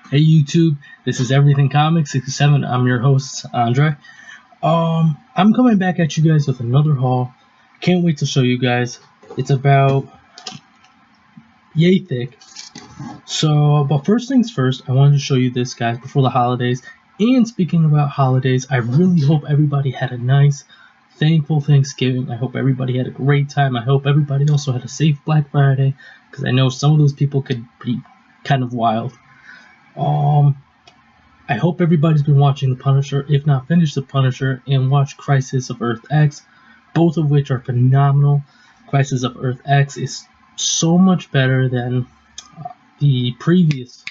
Hey YouTube, this is Everything Comics 67. I'm your host, Andre. I'm coming back at you guys with another haul. Can't wait to show you guys. It's about yay thick. But first things first, I wanted to show you this, guys, before the holidays. And speaking about holidays, I really hope everybody had a nice, thankful Thanksgiving. I hope everybody had a great time. I hope everybody also had a safe Black Friday, because I know some of those people could be kind of wild. I hope everybody's been watching The Punisher. If not, finish The Punisher and watch Crisis of Earth X, both of which are phenomenal. Crisis of Earth X is so much better than the previous.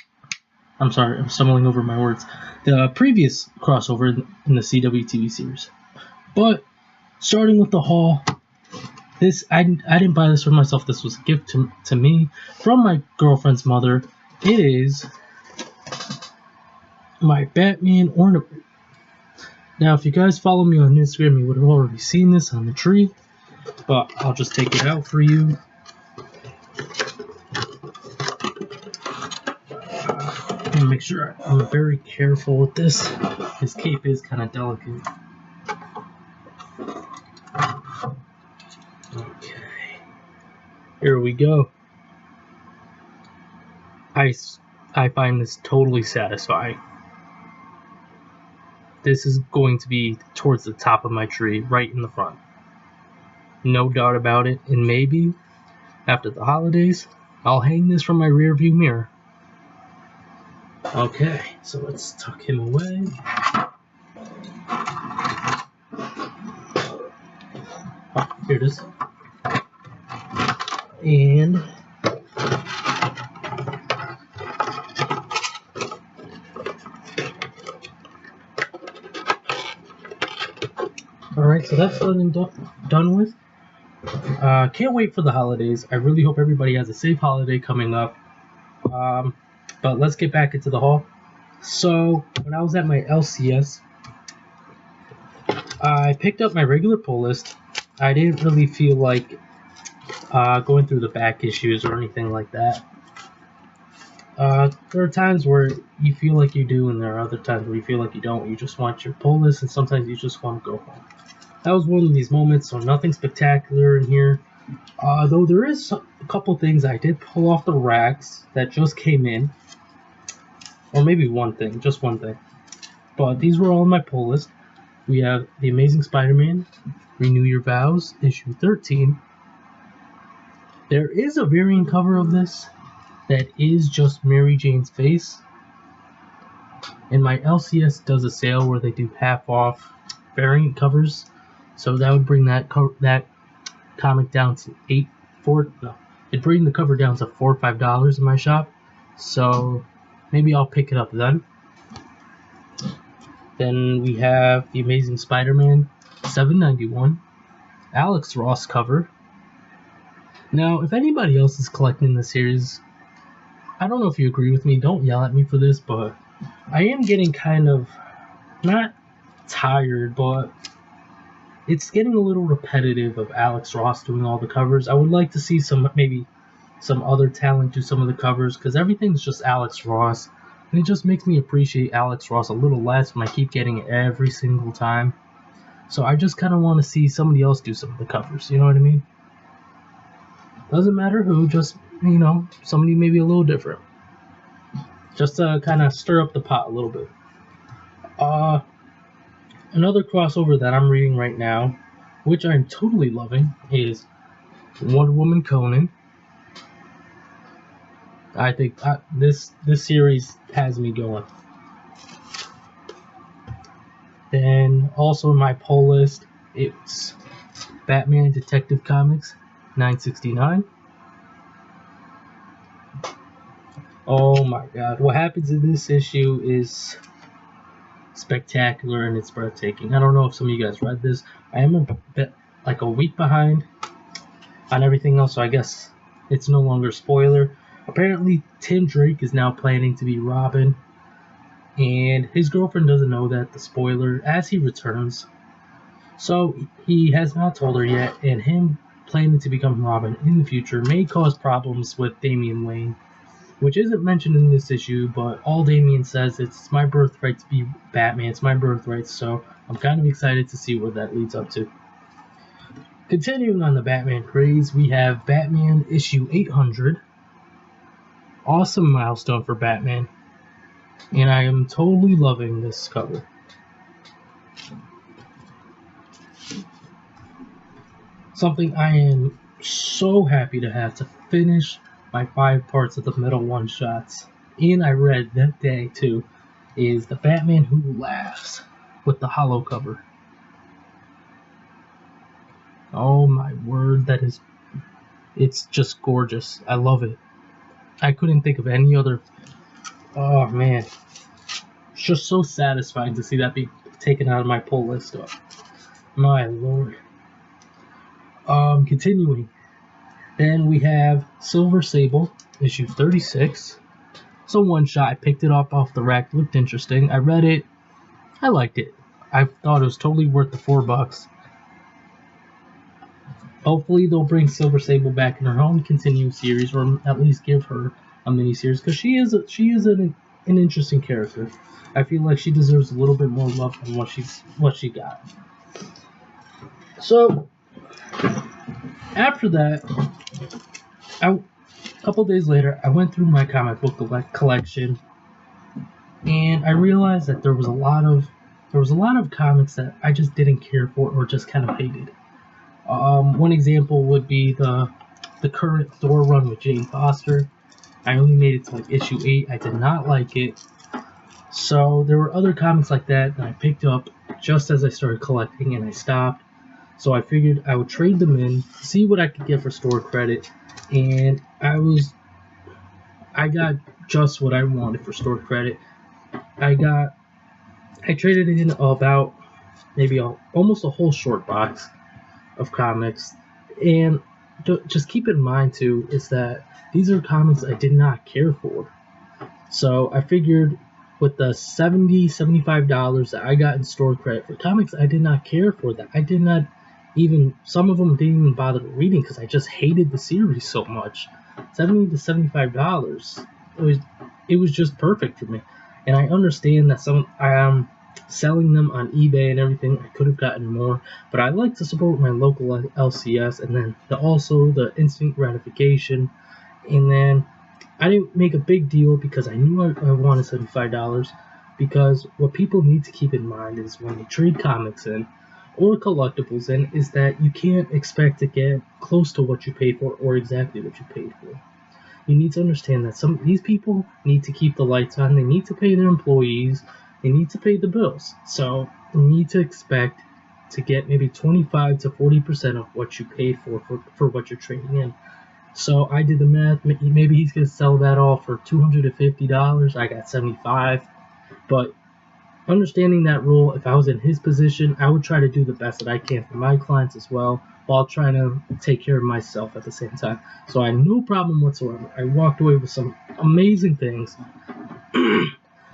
I'm sorry, I'm stumbling over my words. The previous crossover in the CW TV series. But starting with the haul, this I didn't buy this for myself. This was a gift to me from my girlfriend's mother. It is my Batman ornament. Now, if you guys follow me on Instagram, you would have already seen this on the tree, but I'll just take it out for you. I'm gonna make sure I'm very careful with this. His cape is kind of delicate. Okay, here we go. I find this totally satisfying. This is going to be towards the top of my tree, right in the front. No doubt about it. And maybe, after the holidays, I'll hang this from my rear view mirror. Okay, so let's tuck him away. Oh, here it is. And alright, so that's done with. Can't wait for the holidays. I really hope everybody has a safe holiday coming up. But let's get back into the haul. So, when I was at my LCS, I picked up my regular pull list. I didn't really feel like going through the back issues or anything like that. There are times where you feel like you do, and there are other times where you feel like you don't. You just want your pull list, and sometimes you just want to go home. That was one of these moments, so nothing spectacular in here. Though there is a couple things I did pull off the racks that just came in. Or maybe one thing, just one thing. But these were all on my pull list. We have The Amazing Spider-Man, Renew Your Vows, issue 13. There is a variant cover of this that is just Mary Jane's face. And my LCS does a sale where they do half off variant covers. So that would bring that comic down to it'd bring the cover down to $4 or $5 in my shop. So maybe I'll pick it up then. Then we have The Amazing Spider-Man $7.91 Alex Ross cover. Now, if anybody else is collecting the series, I don't know if you agree with me. Don't yell at me for this, but I am getting kind of not tired, but it's getting a little repetitive of Alex Ross doing all the covers. I would like to see maybe some other talent do some of the covers, because everything's just Alex Ross, and it just makes me appreciate Alex Ross a little less when I keep getting it every single time. So I just kind of want to see somebody else do some of the covers, you know what I mean? Doesn't matter who, just, you know, somebody maybe a little different. Just to kind of stir up the pot a little bit. Another crossover that I'm reading right now, which I'm totally loving, is Wonder Woman Conan. I think this series has me going. Then also in my pull list, it's Batman Detective Comics $9.69. Oh my god, what happens in this issue is spectacular and it's breathtaking. I don't know if some of you guys read this. I am a bit like a week behind on everything else, so I guess it's no longer a spoiler. Apparently, Tim Drake is now planning to be Robin, and his girlfriend doesn't know that, the spoiler, as he returns. So he has not told her yet, and him planning to become Robin in the future may cause problems with Damian Wayne. which isn't mentioned in this issue, but all Damian says it's my birthright to be Batman. It's my birthright, so I'm kind of excited to see what that leads up to. Continuing on the Batman craze, we have Batman issue 800. Awesome milestone for Batman, and I am totally loving this cover. Something I am so happy to have to finish my 5 parts of the Metal One-Shots. And I read that day too, is the Batman Who Laughs with the hollow cover. Oh my word, it's just gorgeous. I love it. I couldn't think of any other. Oh man, it's just so satisfying to see that be taken out of my pull list. My lord. Continuing. Then we have Silver Sable, issue 36. It's a one-shot. I picked it up off the rack. It looked interesting. I read it. I liked it. I thought it was totally worth the $4. Hopefully they'll bring Silver Sable back in her own continuing series, or at least give her a mini-series, because she is an interesting character. I feel like she deserves a little bit more love than what she got. So after that, a couple days later, I went through my comic book collection, and I realized that there was a lot of comics that I just didn't care for or just kind of hated. One example would be the current Thor run with Jane Foster. I only made it to like issue 8. I did not like it. So there were other comics like that I picked up just as I started collecting, and I stopped. So I figured I would trade them in, see what I could get for store credit, and I got just what I wanted for store credit. I traded in about maybe almost a whole short box of comics, and just keep in mind too is that these are comics I did not care for. So I figured with the $75 that I got in store credit for comics I did not care for, that I did not even, some of them didn't even bother reading because I just hated the series so much. $70 to $75, it was just perfect for me. And I understand that selling them on eBay and everything, I could have gotten more, but I like to support my local LCS, and then also the instant gratification. And then I didn't make a big deal because I knew I wanted $75, because what people need to keep in mind is when they trade comics in or collectibles in, is that you can't expect to get close to what you paid for or exactly what you paid for. You need to understand that these people need to keep the lights on, they need to pay their employees, they need to pay the bills. So you need to expect to get maybe 25 to 40% of what you paid for what you're trading in. So I did the math. Maybe he's going to sell that all for $250. I got $75. But understanding that rule, if I was in his position, I would try to do the best that I can for my clients as well, while trying to take care of myself at the same time. So I had no problem whatsoever. I walked away with some amazing things.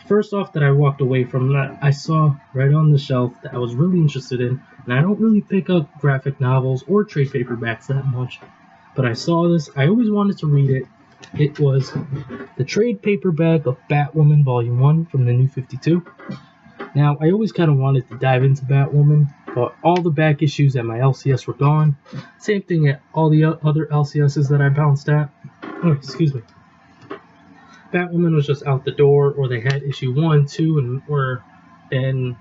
First off, that I walked away from, that I saw right on the shelf that I was really interested in, and I don't really pick up graphic novels or trade paperbacks that much, but I saw this. I always wanted to read it. It was the trade paperback of Batwoman Volume 1 from the New 52. Now, I always kind of wanted to dive into Batwoman, but all the back issues at my LCS were gone. Same thing at all the other LCSs that I bounced at. Oh, excuse me. Batwoman was just out the door, or they had issue 1, 2, and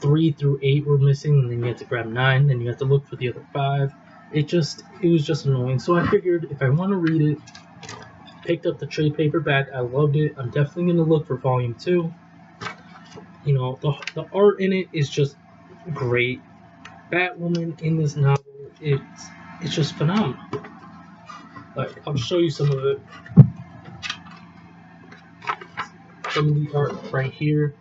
3 through 8 were missing, and then you had to grab 9, then you had to look for the other 5. It was just annoying. So I figured if I want to read it, picked up the trade paperback. I loved it. I'm definitely going to look for Volume 2. You know, the art in it is just great. Batwoman in this novel, it's just phenomenal. Like, I'll show you some of it. Some of the art right here.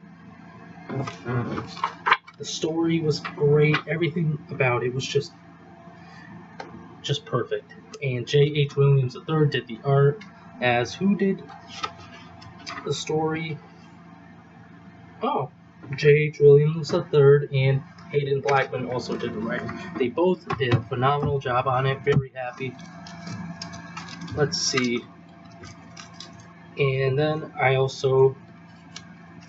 The story was great. Everything about it was just perfect. And J.H. Williams III did the art, as who did the story? Oh, J.H. Williams III and Hayden Blackman also did the writing. They both did a phenomenal job on it. Very happy. Let's see. And then I also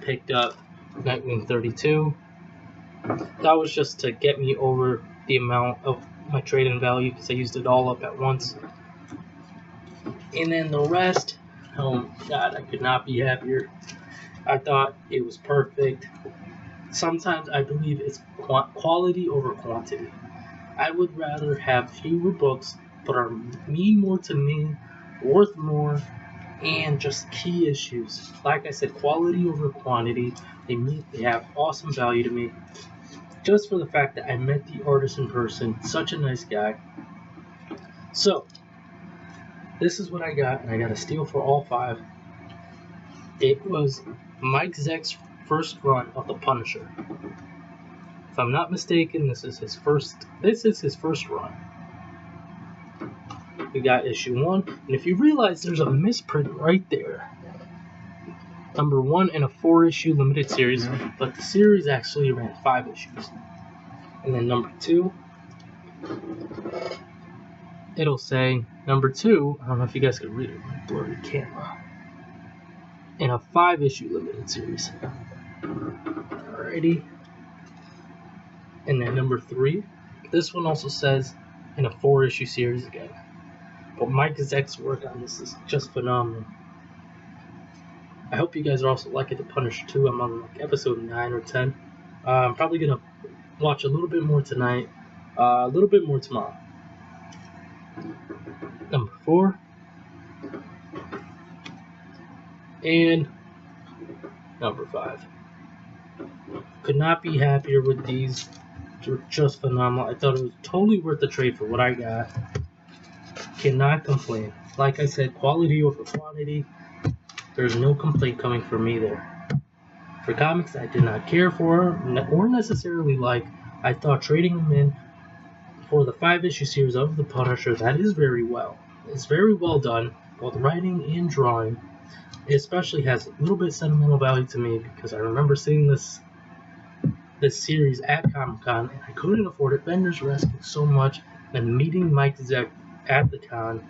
picked up Nightwing 32. That was just to get me over the amount of my trade-in value because I used it all up at once. And then the rest, oh god, I could not be happier. I thought it was perfect. Sometimes I believe it's quality over quantity. I would rather have fewer books but are mean more to me, worth more, and just key issues. Like I said, quality over quantity. They have awesome value to me. Just for the fact that I met the artist in person, such a nice guy. So, this is what I got, and I got a steal for all 5. It was Mike Zeck's first run of The Punisher. If I'm not mistaken, this is his first run. We got issue 1, and if you realize there's a misprint right there. Number 1 in a 4-issue limited series, but the series actually ran 5 issues. And then number 2, it'll say number 2, I don't know if you guys can read it, blurry camera, in a 5-issue limited series. Alrighty. And then number 3, this one also says in a 4-issue series again. But Mike Zeck's work on this is just phenomenal. I hope you guys are also liking The Punisher 2. I'm on like episode 9 or 10. I'm probably going to watch a little bit more tonight, a little bit more tomorrow. Number 4. And number 5. Could not be happier with these. They're just phenomenal. I thought it was totally worth the trade for what I got. Cannot complain. Like I said, quality over quantity. There's no complaint coming from me there. For comics I did not care for or necessarily like, I thought trading them in for the 5-issue series of The Punisher, that is very well. It's very well done, both writing and drawing. It especially has a little bit of sentimental value to me because I remember seeing this series at Comic-Con and I couldn't afford it. Vendors were asking so much, and meeting Mike Zeck at the con,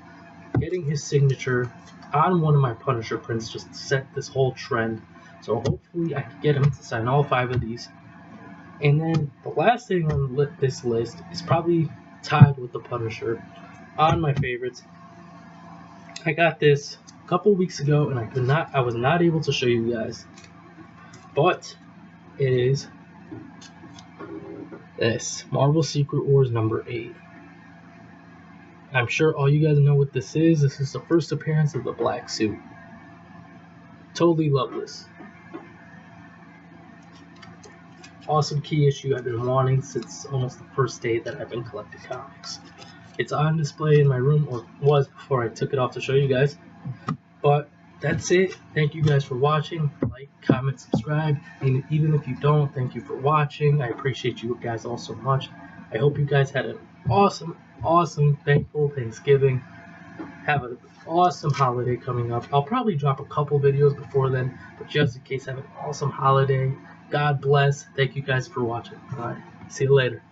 getting his signature on one of my Punisher prints just set this whole trend. So hopefully I can get him to sign all 5 of these. And then the last thing on this list is probably tied with The Punisher on my favorites. I got this a couple weeks ago and I was not able to show you guys. But it is this Marvel Secret Wars number 8. I'm sure all you guys know what this is. This is the first appearance of the black suit. Totally love this. Awesome key issue I've been wanting since almost the first day that I've been collecting comics. It's on display in my room, or was before I took it off to show you guys. But that's it. Thank you guys for watching. Like, comment, subscribe. And even if you don't, thank you for watching. I appreciate you guys all so much. I hope you guys had an awesome, thankful Thanksgiving. Have an awesome holiday coming up. I'll probably drop a couple videos before then, but just in case, have an awesome holiday. God bless. Thank you guys for watching. All right. See you later.